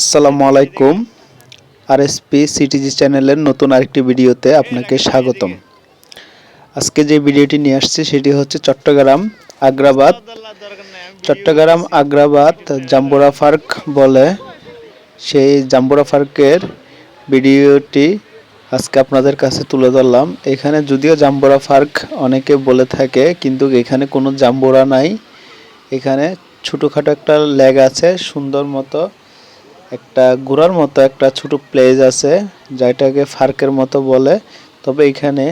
আসসালামু আলাইকুম। RSP CTG চ্যানেলের নতুন আরেকটি ভিডিওতে আপনাকে স্বাগতম। আজকে যে ভিডিওটি নিয়ে আসছি সেটি হচ্ছে চট্টগ্রাম আগ্রাবাদ জাম্বুরা পার্ক বলে সেই জাম্বুরা পার্কের ভিডিওটি আজকে আপনাদের কাছে তুলে ধরলাম। এখানে যদিও জাম্বুরা পার্ক অনেকে বলে থাকে, কিন্তু এখানে কোনো জাম্বুরা নাই। এখানে ছোটোখাটো একটা লেক আছে, সুন্দর মতো একটা ঘোরার মতো একটা ছোট প্লেস আছে, যেটাকে পার্কের মতো বলে। তবে এখানে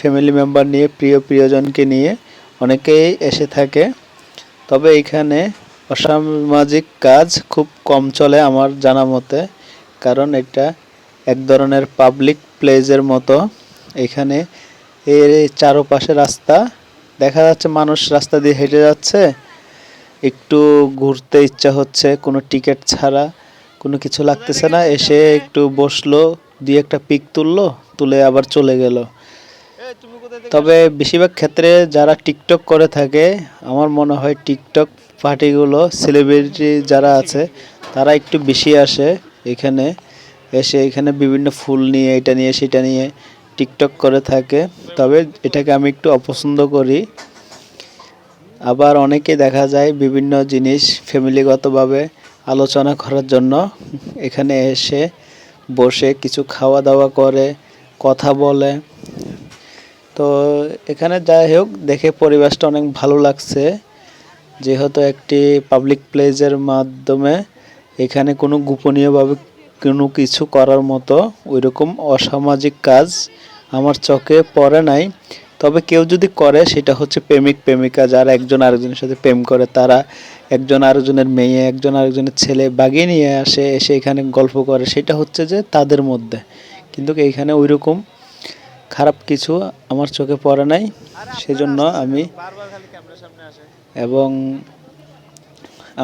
ফ্যামিলি মেম্বার নিয়ে প্রিয়জনকে নিয়ে অনেকেই এসে থাকে। তবে এখানে অসামাজিক কাজ খুব কম চলে আমার জানা মতে, কারণ এটা এক ধরনের পাবলিক প্লেসের মতো। এখানে এর চারপাশে রাস্তা দেখা যাচ্ছে, মানুষ রাস্তা দিয়ে হেঁটে যাচ্ছে, একটু ঘুরতে ইচ্ছা হচ্ছে, কোনো টিকিট ছাড়া, কোনো কিছু লাগতেছে না, এসে একটু বসলো, দিয়ে একটা পিক তুললো, তুলে আবার চলে গেল। তবে বেশিরভাগ ক্ষেত্রে যারা টিকটক করে থাকে, আমার মনে হয় টিকটক পার্টিগুলো সেলিব্রিটি যারা আছে তারা একটু বেশি আসে এখানে। এখানে বিভিন্ন ফুল নিয়ে, এটা নিয়ে সেটা নিয়ে টিকটক করে থাকে। তবে এটাকে আমি একটু অপছন্দ করি। আবার অনেকে দেখা যায় বিভিন্ন জিনিস ফ্যামিলিগতভাবে আলোচনা করার জন্য এখানে এসে বসে কিছু খাওয়া দাওয়া করে, কথা বলে। তো এখানে যাই হোক, দেখে পরিবেশটা অনেক ভালো লাগছে, যেহেতু একটি পাবলিক প্লেসের মাধ্যমে এখানে কোনো গোপনীয়ভাবে কোনো কিছু করার মতো ওইরকম অসামাজিক কাজ আমার চোখে পড়ে নাই। তবে কেউ যদি করে, সেটা হচ্ছে প্রেমিক প্রেমিকা, যারা একজন আরেকজনের সাথে প্রেম করে, তারা একজন আরেকজনের মেয়ে, একজন আরেকজনের ছেলে বাগিয়ে নিয়ে এসে এখানে গল্প করে, সেটা হচ্ছে যে তাদের মধ্যে। কিন্তু এইখানে ওইরকম খারাপ কিছু আমার চোখে পড়ে নাই, সেজন্য আমি এবং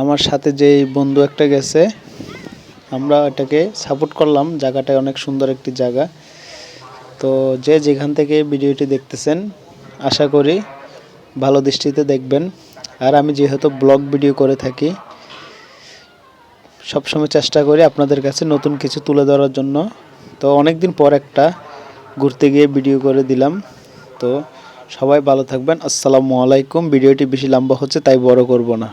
আমার সাথে যেই বন্ধু একটা গেছে, আমরা এটাকে সাপোর্ট করলাম। জায়গাটা অনেক সুন্দর একটি জায়গা। তো যে যেখান থেকে ভিডিওটি দেখতেছেন, আশা করি ভালো দৃষ্টিতে দেখবেন। আর আমি যেহেতু ব্লগ ভিডিও করে থাকি, সবসময় চেষ্টা করি আপনাদের কাছে নতুন কিছু তুলে ধরার জন্য। তো অনেক দিন পর একটা ঘুরতে গিয়ে ভিডিও করে দিলাম। তো সবাই ভালো থাকবেন। আসসালামু আলাইকুম। ভিডিওটি বেশি লম্বা হচ্ছে, তাই বড় করব না।